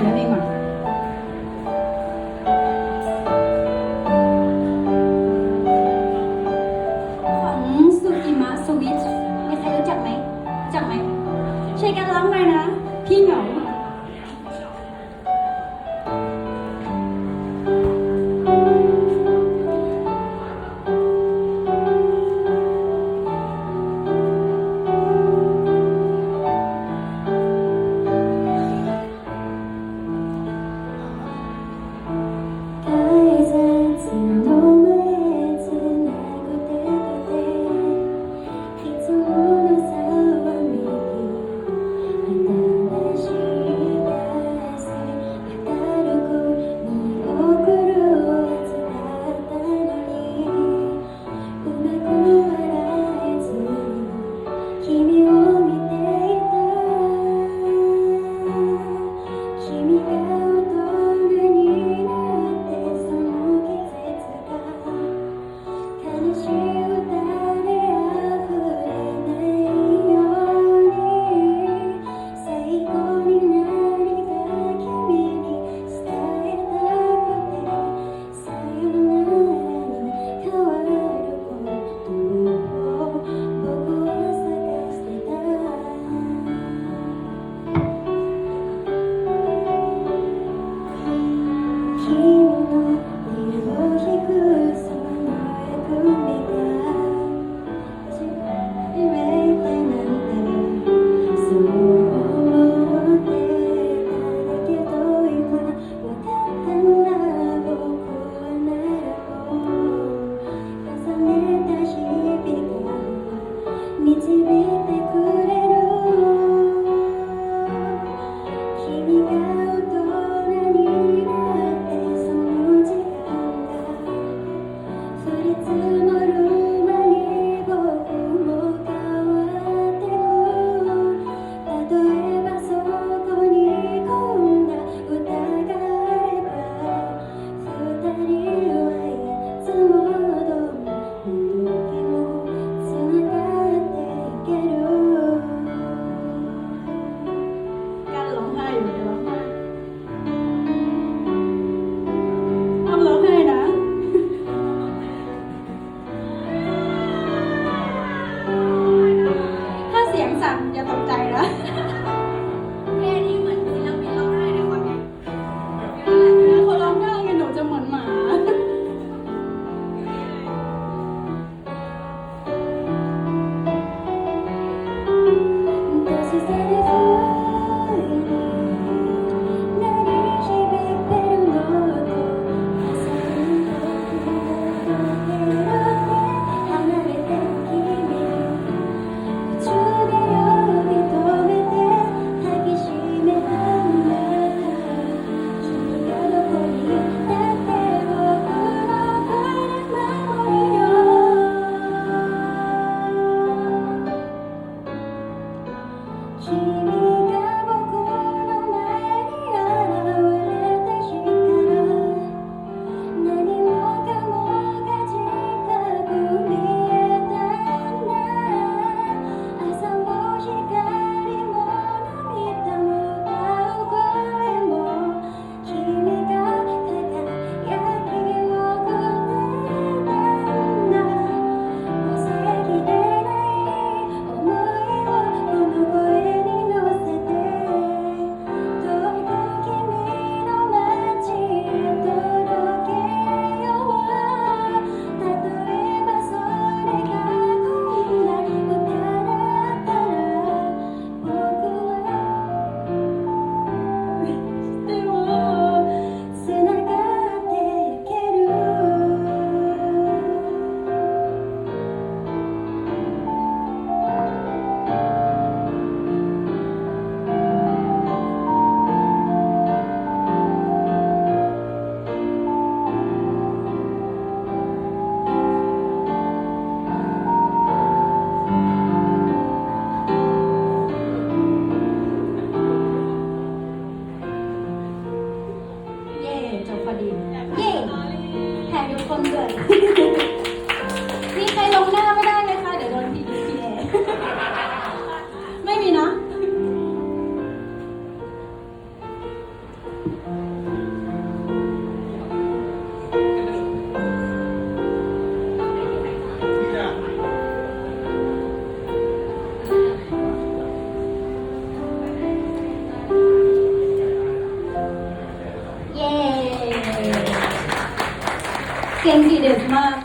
นั่นเองก่อนของสุกิมะสวิตมีใครรู้จักไหมช่วยกันร้องหน่อยนะพี่เหงาอย่าตกใจนะแค่นี้เหมือนศิลปินร้องไห้ในความเนี้ยเขาร้องได้ไงหนูจะเหมือนหมา sensitive มาก